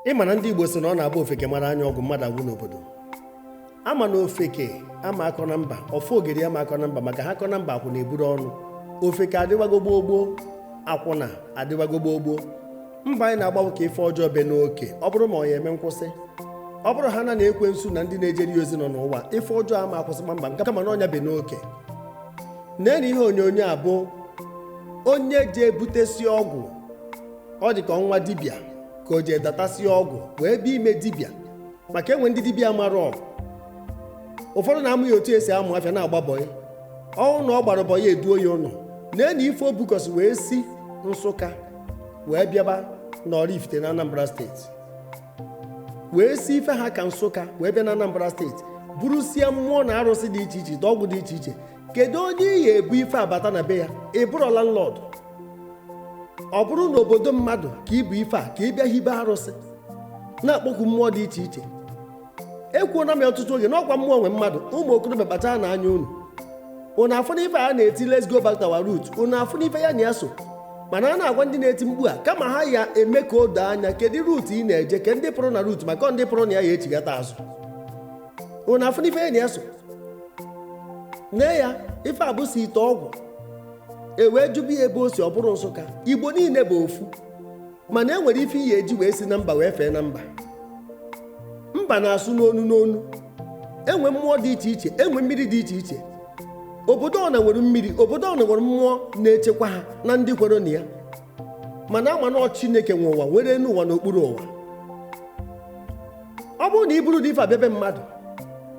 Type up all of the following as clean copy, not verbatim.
ịma na ndị Igbo sị na ọ na-abụ ofeke mara anya ọgwụ mmadụ agwụ n'obodo. Ama na ofeke ama akọ na mba, ọfọ ogeri ama akọ na mba, maka ha akọ na mba akwụ na-eburu ọnụ. Ofeke adịwago gboo gboo, akwụna adịwago gboo gboo. Mba anyị na-agbanwe ka ife ọjọọ be n'oke, ọ bụrụ ma ọ ya eme nkwụsị. Ọ bụrụ ha na ekwensu na ndị na-ejeri ozi nọ n'ụwa, ife ọjọọ ama akwụsịkwa mba nke kama na ọnya be n'oke. Nene ihe onyonyo abụ onye je ebutesi ọgwụ, ọ dị ka ọnwa dibịa ka o je datasi ọgwụ wee bịa ime dibịa, maka enwe ndị dibịa mara ọgụ. Ụfọdụ na-amụ ya otu esi amụ afịa na-agba bọyị. Ọnwụ na ọ gbara bọyị eduo ya ụlọ. Nene ife obukọsi wee si Nsụka wee bịaba n'Oraifite na Anambra steeti, wee si ife ha ka Nsụka wee bịa na Anambra steeti, burusie mmụọ na arụsị dị iche iche, ọgwụ dị iche iche. Kedu onye iyi ebu ife abata na be ya? Ị bụrụ landlord. Ọ bụrụ na obodo mmadụ ka ibu ife a ka ị bịa hibe arụsị na-akpọkwu mmụọ dị iche iche. Ekwuona m ya ọtụtụ oge n'ọkwa mmụọ nwe mmadụ. Ụmụ okorobịa kpachara na anya unu afụ na ife a na-eti let's go back to our roots, unu afụ na ife ya na ya so. Mana a na-agwa ndị na-eti mkpu a kama ha ya eme ka o doo anya kedu ruut ị na-eje, ke ndị pụrụ na ruut maka ndị pụrụ na ya ya echigata azụ. Unu afụ na ife ya na ya so. Nne ya ife abụsi ite ọgwụ ewee jubi ebe o si ọ bụrụ Nsụka. Igbo niile bụ ofu, mana enwere ife iyi eji wee si na mba wee fee na mba. Mba na-asụ n'onu n'onu, enwe mmụọ dị iche iche, enwe mmiri dị iche iche. Obodo ọna nwere mmiri, obodo ọna nwere mmụọ na-echekwa ha na ndị kwere na ya. Mana ama na Chineke nwe ụwa nwere enu ụwa n'okpuru ụwa. Ọ bụrụ na iburu dị ife abịabe mmadụ,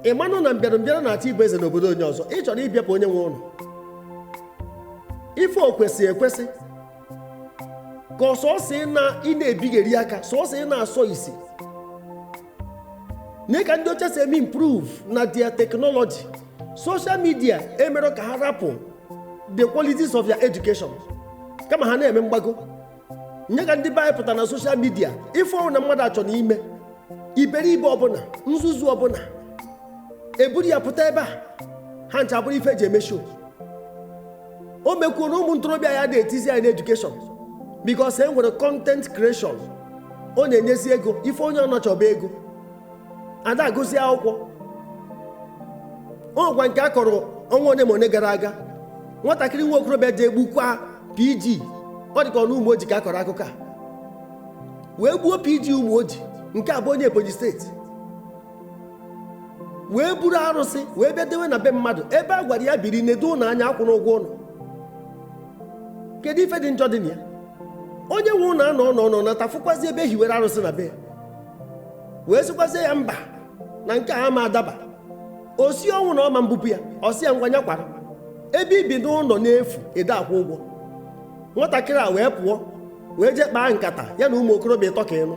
ị manụ na mbịarambịara na-achọ ịbụ eze n'obodo onye ọzọ, ị chọrọ ịbịapụ onye nwe ụlọ. Ife o kwesịrị ekwesị ka ọsọsị na ị na-ebigheri aka, sọsọ ị na-asọ isi. Nye ka ndị oche si eme improve na their technology. Social media emere ka ha rapụ the qualities of their education kama ha na-eme mgbago. Nye ka ndị be anyị pụta na social media ife ọnwụ na mmadụ achọ n'ime iberibe ọbụla, nzuzu ọbụla eburu ya pụta ebe a, ha ncha bụrụ ife eji eme show. O mekwuo na ụmụ ntorobịa ya na-etizi anyị n'edukeshọn because e nwere content creation. Ọ na-enyezi ego, ife onye ọ nọchọba ego ada agụzi akwụkwọ. Ọgwa nke a kọrọ ọnwa one ma one gara aga, nwatakịrị nwa okorobịa ji egbukwa PG, ọ dị ka ọnụ ụmụ oji ka a kọrọ akụkọ a wee gbuo PG ụmụ oji, nke abụọ onye Ebonyi steeti, wee buru arụsị wee bịa dewe na be mmadụ ebe a gwara ya biri nedo ụlọ anya akwụ n'ụgwọ ụlọ. Kedu ife dị njọ dị na ya? Onye nwe ụlọ anọ nata fụkwazi ebe hiwere arụsị na be wee sịkwazie ya mba na nke a ma adaba. Osi ọnwụ na ọma mbupụ ya, ọsị ya ngwanya kwara ebe ibi n'ụlọ n'efu ede akwụ ụgwọ. Nwatakịrị a wee pụọ wee jee kpaa nkata ya na ụmụ okorobịa ịtọ ka ịnụ.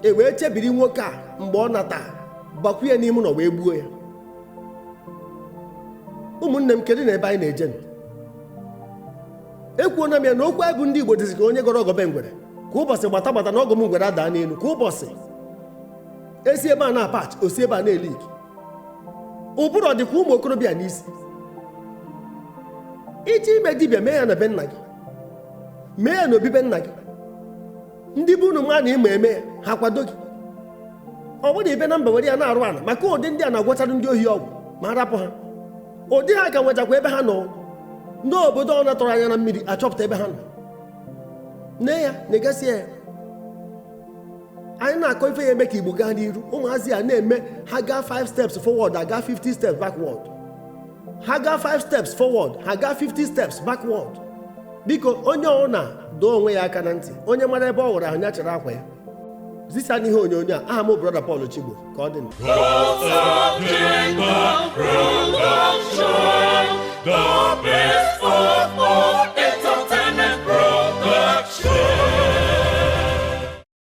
E wee chebiri nwoke a mgbe ọ nata bakwu ya n'ime ụlọ wee gbuo ya. Ụmụnne m, kedu na ebe anyị na-eje? Ekwuona m ya na okwu anyị bụ ndị Igbo dịzi ka onye gọrọ ọgọbe ngwere. Ka ụbọchị gbata gbata na ọgọ m ngwere adaa n'elu, ka ụbọchị esi ebe a na-apach osi ebe a na-elik. Ụbụrụ ọ dịkwa ụmụ okorobịa n'isi. Iji ime dibịa mee ya na be nna gị, mee ya na obibe nna gị. Ndị bụ unu ma na ịma eme ya ha kwado gị. Ọ bụrụ ibe na mba were ya na-arụ ala maka ụdị ndị a na-agwachara ndị ohi ọgwụ ma harapụ ha. Ụdị ha ka nwechakwa ebe ha nọ. Ndị obodo ọ natọrọ anya na mmiri achọpụta ebe ha nọ. Nne ya na-egasị ya. Anyị na-akọ ife ya eme ka Igbo gaa n'iru. Ụmụazị a na-eme ha gaa 5 steps forward, ha gaa 50 steps backward. Ha gaa 5 steps forward, ha gaa 50 steps backward. Biko onye ọ na-doo onwe ya aka na ntị, onye mara ebe ọ hụrụ ahụ ya chịrị akwa ya. Zisa n'ihe onyonyo a, aha m brọda Paul Chigbo ka ọ dị.